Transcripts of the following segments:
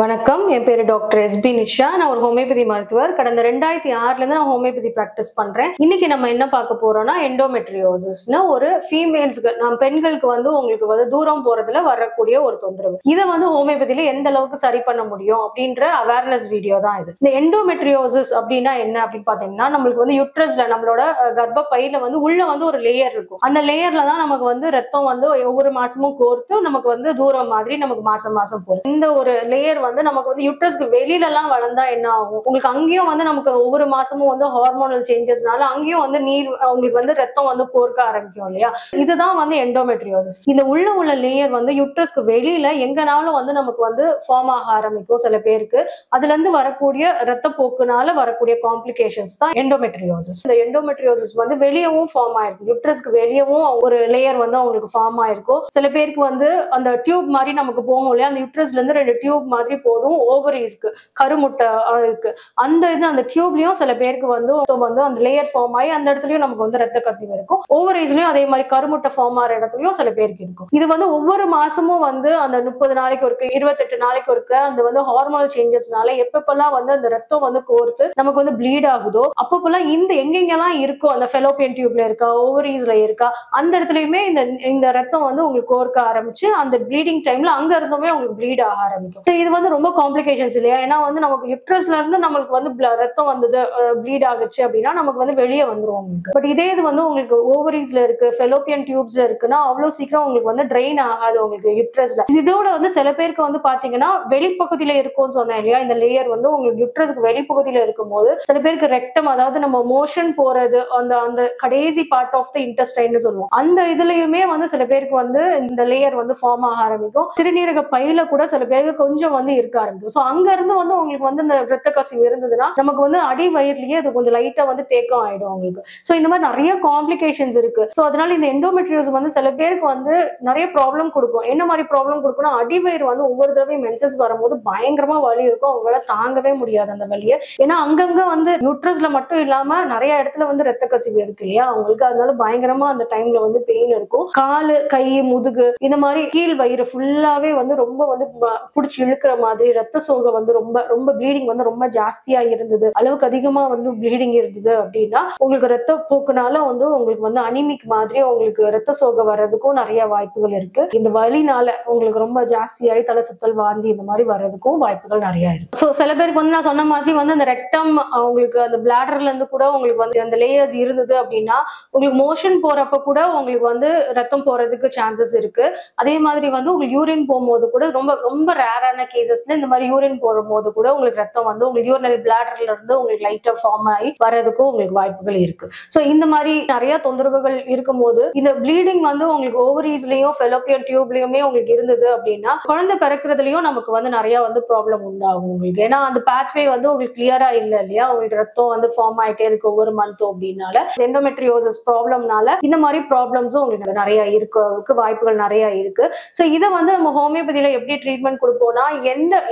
வணக்கம், என் பேரு doctor SP Nisha. நான் ஒரு ஹோமியோபதி மருத்துவர். கடந்த 2006ல இருந்து நான் ஹோமியோபதி பிராக்டிஸ் பண்றேன். இன்னைக்கு நம்ம என்ன பார்க்க போறோம்னா எண்டோமெட்ரியோசிஸ்னு ஒரு ஃபீமேல்ஸ்க்கு, நம்ம பெண்களுக்கு உங்களுக்கு தூரம் போறதுல வரக்கூடிய ஒரு தொந்தரவு. இதை ஹோமியோபதியில எந்த அளவுக்கு சரி பண்ண முடியும் அப்படின்ற அவேர்னஸ் வீடியோ தான் இது. இந்த எண்டோமெட்ரியோசிஸ் அப்படின்னா என்ன அப்படின்னு பாத்தீங்கன்னா, நம்மளுக்கு யுட்ரஸ்ல நம்மளோட கர்ப்ப பையில உள்ள ஒரு லேயர் இருக்கும். அந்த லேயர்ல தான் நமக்கு ரத்தம் ஒவ்வொரு மாசமும் கோர்த்து நமக்கு தூரம் மாதிரி நமக்கு மாசம் மாசம் போகும். இந்த ஒரு லேயர் நமக்கு யுட்ரஸ்க்கு வெளியில எல்லாம் வளர்ந்தா என்ன ஆகும், உங்களுக்கு அங்கேயும் நமக்கு ஒவ்வொரு மாசமும் ஹார்மோனல் சேஞ்சஸ்னால அங்கேயும் நீர் உங்களுக்கு ரத்தம் கோர்க்க ஆரம்பிக்கும் இல்லையா. இதுதான் எண்டோமெட்ரியோசிஸ். இந்த உள்ள லேயர் யுட்ரஸ்க்கு வெளியில எங்கனாலும் நமக்கு ஃபார்ம் ஆக ஆரம்பிக்கும் சில பேருக்கு. அதுல இருந்து வரக்கூடிய ரத்த போக்குனால வரக்கூடிய காம்ப்ளிகேஷன்ஸ் தான் எண்டோமெட்ரியோசிஸ். இந்த எண்டோமெட்ரியோசிஸ் வெளியவும் ஃபார்ம் ஆயிருக்கும், யுட்ரஸ்க்கு வெளியவும் ஒரு லேயர் அவங்களுக்கு ஃபார்ம் ஆயிருக்கும். சில பேருக்கு அந்த டியூப் மாதிரி நமக்கு போகும் இல்லையா, அந்த யுட்ரஸ்ல இருந்து 2 டியூப் மாதிரி போதும் ஓவரீஸ்க்கு, கருமுட்டை இருக்கு. அந்த டியூப்லயும் சில பேருக்கு அந்த லேயர் ஃபார்ம் ஆகி அந்த இடத்துலயும் நமக்கு ரத்த கசிவு இருக்கும். ஓவரீஸ்லயும் அதே மாதிரி கருமுட்டை ஃபார்ம் ஆகிற இடத்துலயும் சில பேருக்கு இருக்கும். இது ஒவ்வொரு மாசமும் அந்த 30 நாளைக்கு ஒருக்கு, 28 நாளைக்கு ஒருக்கு அந்த ஹார்மோனல் சேஞ்சஸ்னால எப்பப்பெல்லாம் அந்த ரத்தம் கோர்த்து நமக்கு ப்ளீட் ஆகுதோ அப்பப்பெல்லாம் இந்த எங்கெங்கெல்லாம் இருக்கோ, அந்த ஃபெலோப்பியன் டியூப்ல இருக்கா, ஓவரீஸ்ல இருக்கா, அந்த இடத்துலயுமே இந்த ரத்தம் உங்களுக்கு கோர்க்க ஆரம்பிச்சு அந்த ப்ளீடிங் டைம்ல அங்க இருந்துமே உங்களுக்கு ப்ளீட் ஆக ஆரம்பிக்கும். இது ரொம்ப காம்ப்ளிகேஷன்ஸ் இல்லையா. ஏன்னா நமக்கு யுட்ரஸ்ல இருந்து நம்மளுக்கு ரத்தம் வந்தது, ப்ளீட் ஆகுச்சு அப்படின்னா நமக்கு வெளியே வந்துரும் உங்களுக்கு. பட் இதே இது உங்களுக்கு ஓவரீஸ்ல இருக்கு, ஃபெலோப்பியன் டியூப்ஸ்ல இருக்குன்னா அவ்வளவு சீக்கிரம் உங்களுக்கு ட்ரெயின் ஆகாது உங்களுக்கு யுட்ரஸ்ல. இதோட சில பேருக்கு பாத்தீங்கன்னா வெளிப்பகுதியில இருக்கும்னு சொன்னேன் இல்லையா, இந்த லேயர் உங்களுக்கு யுட்ரஸ்க்கு வெளிப்பகுதியில இருக்கும்போது சில பேருக்கு ரெக்டம், அதாவது நம்ம மோஷன் போறது அந்த கடைசி பார்ட் ஆஃப் த இன்டெஸ்டைன்னு சொல்லுவோம், அந்த இதுலயுமே சில பேருக்கு இந்த லேயர் ஃபார்ம் ஆக ஆரம்பிக்கும். சிறுநீரக பையில கூட சில பேருக்கு கொஞ்சம் இருக்க ஆரம்பிக்கும். சோ அங்க இருந்து உங்களுக்கு இந்த ரத்த கசிவு இருந்ததுன்னா நமக்கு அடி வயிறுலயே அது கொஞ்சம் லைட்டா தேக்கம் ஆயிடும் உங்களுக்கு. சோ இந்த மாதிரி நிறைய காம்ப்ளிகேஷன்ஸ் இருக்கு. சோ அதனால இந்த எண்டோமெட்ரியோசிஸ் சில பேருக்கு நிறைய ப்ராப்ளம் கொடுக்கும். என்ன மாதிரி ப்ராப்ளம் கொடுக்கும்னா, அடி வயிறு ஒவ்வொரு தடவையும் மென்சஸ் வரும்போது பயங்கரமா வலி இருக்கும், அவங்களால தாங்கவே முடியாது அந்த வலியை. ஏன்னா அங்கங்க யுட்ரஸ்ல மட்டும் இல்லாம நிறைய இடத்துல ரத்த கசிவு இருக்கு இல்லையா அவங்களுக்கு. அதனால பயங்கரமா அந்த டைம்ல பெயின் இருக்கும். காலு, கை, முதுகு, இந்த மாதிரி கீழ் வயிறு ஃபுல்லாவே ரொம்ப புடிச்சு இழுக்கிற மாதிரி, ரத்த சோகை ரொம்ப ரொம்ப ப்ளீடிங் ரொம்ப ஜாஸ்தியா இருந்தது, அளவுக்கு அதிகமா ப்ளீடிங் இருந்தது அப்படின்னா உங்களுக்கு ரத்த போக்குனால உங்களுக்கு அனிமிக் மாதிரி உங்களுக்கு ரத்த சோகை வர்றதுக்கும் நிறைய வாய்ப்புகள் இருக்கு. இந்த வலினால உங்களுக்கு ரொம்ப ஜாஸ்தியாகி தலை சுத்தல், வாந்தி இந்த மாதிரி வர்றதுக்கும் வாய்ப்புகள் நிறைய இருக்கு. சோ சில பேருக்கு நான் சொன்ன மாதிரி அந்த ரெக்டம், உங்களுக்கு அந்த பிளாடர்ல இருந்து கூட உங்களுக்கு அந்த லேயர்ஸ் இருந்தது அப்படின்னா உங்களுக்கு மோஷன் போறப்ப கூட உங்களுக்கு ரத்தம் போறதுக்கு சான்சஸ் இருக்கு. அதே மாதிரி உங்களுக்கு யூரின் போகும்போது கூட ரொம்ப ரொம்ப ரேரான கேசஸ்ல இந்த மாதிரி யூரின் போகும்போது கூட உங்களுக்கு ரத்தம் உங்களுக்கு யூரினரி பிளாடர்ல இருந்து உங்களுக்கு லைட்டா ஃபார்ம் ஆகி வர்றதுக்கும் உங்களுக்கு வாய்ப்புகள் இருக்கு. சோ இந்த மாதிரி நிறைய தொந்தரவுகள் இருக்கும்போது இந்த ப்ளீடிங் உங்களுக்கு ஓவரீஸ்லயும் ஃபெலோப்பியன் டியூப்லயுமே உங்களுக்கு இருந்தது அப்படின்னா குழந்தை பிறக்கிறதுலயும் நமக்கு நிறைய ப்ராப்ளம் உண்டாகும் உங்களுக்கு. ஏன்னா அந்த பாத்வே உங்களுக்கு கிளியரா இல்ல இல்லையா, உங்களுக்கு ரத்தம் ஃபார்ம் ஆயிட்டே இருக்கு ஒவ்வொரு மந்த்தும் அப்படின்னால எண்டோமெட்ரியோசிஸ் ப்ராப்ளம்னால இந்த மாதிரி ப்ராப்ளம்ஸும் உங்களுக்கு நிறைய இருக்கு, வாய்ப்புகள் நிறைய இருக்கு. சோ இதை நம்ம ஹோமியோபதியில எப்படி ட்ரீட்மெண்ட் கொடுப்போம்னா,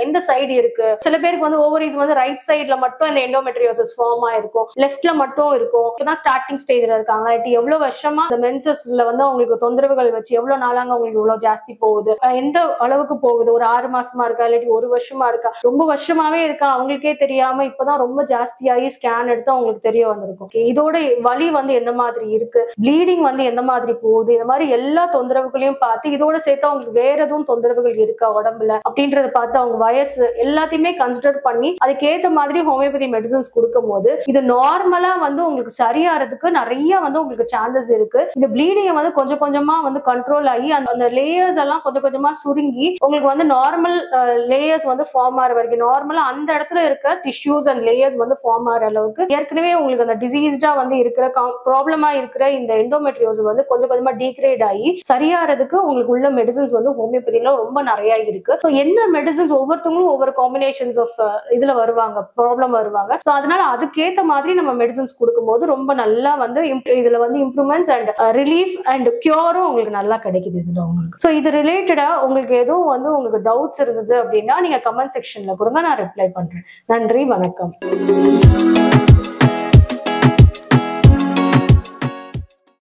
எந்த சைடு இருக்கு, சில பேருக்கு ஓவரீஸ் ரைட் சைட்ல மட்டும் இந்த எண்டோமெட்ரியோசிஸ் ஃபார்ம் ஆயிருக்கும், லெஃப்ட்ல மட்டும் இருக்கும். இப்பதான் ஸ்டார்டிங் ஸ்டேஜ்ல இருக்காங்க, எவ்வளவு வருஷமா இந்த மென்சஸ்ல உங்களுக்கு தொந்தரவுகள் வச்சு எவ்வளவு நாளாங்க உங்களுக்கு இவ்வளவு ஜாஸ்தி போகுது, எந்த அளவுக்கு போகுது, ஒரு 6 மாசமா இருக்கா, இல்லாட்டி 1 வருஷமா இருக்கா, ரொம்ப வருஷமாவே இருக்கா, அவங்களுக்கே தெரியாம இப்பதான் ரொம்ப ஜாஸ்தியாகி ஸ்கேன் எடுத்து அவங்களுக்கு தெரிய வந்திருக்கும். இதோட வலி எந்த மாதிரி இருக்கு, ப்ளீடிங் எந்த மாதிரி போகுது, இந்த மாதிரி எல்லா தொந்தரவுகளையும் பார்த்து இதோட சேர்த்து அவங்களுக்கு வேற எதுவும் தொந்தரவுகள் இருக்கா உடம்புல அப்படின்றத பார்த்து அவங்க வயசு எல்லாத்தையுமே கன்சிடர் பண்ணி அதுக்கேற்ற மாதிரி ஹோமியோபதி மெடிசன்ஸ் கொடுக்கும் போது இது நார்மலா உங்களுக்கு சரியாறதுக்கு நிறைய உங்களுக்கு சான்சஸ் இருக்கு. இந்த ப்ளீடிங்கை கொஞ்சம் கொஞ்சமா கண்ட்ரோல் ஆகி அந்த லேயர்ஸ் எல்லாம் கொஞ்சம் கொஞ்சமா சுருங்கி உங்களுக்கு நார்மல் லேயர்ஸ் ஃபார்ம் ஆகிற வரைக்கும், நார்மலா அந்த இடத்துல இருக்க டிஷ்யூஸ் அண்ட் லேயர்ஸ் ஃபார்ம் ஆகிற அளவுக்கு ஏற்கனவே உங்களுக்கு அந்த டிசீஸ்டா இருக்கிற ப்ராப்ளமா இருக்கிற இந்த எண்டோமெட்ரியோசிஸ் கொஞ்சம் கொஞ்சமா டீக்ரேட் ஆகி சரியாறதுக்கு உங்களுக்கு உள்ள மெடிசன்ஸ் ஹோமியோபதியில ரொம்ப நிறைய இருக்கு. ஸோ என்ன மெடிசன்ஸ் ஒவ்வொருத்தவங்களும் ஒவ்வொரு காம்பினேஷன்ஸ் ஆஃப் இதுல வருவாங்க, ப்ராப்ளம் வருவாங்க. ஸோ அதனால அதுக்கேற்ற மாதிரி நம்ம மெடிசன்ஸ் கொடுக்கும்போது ரொம்ப நல்லா இதுல இம்ப்ரூவ்மெண்ட்ஸ் அண்ட் ரிலீஃப் அண்ட் கியூரும் உங்களுக்கு நல்லா கிடைக்குது இதுல உங்களுக்கு. ஸோ இது ரிலேட்டடா உங்களுக்கு எதுவும் உங்களுக்கு டவுட்ஸ் இருந்தது அப்படின்னா நீங்க கமெண்ட் செக்ஷன்ல கொடுங்க, நான் ரிப்ளை பண்றேன். நன்றி, வணக்கம்.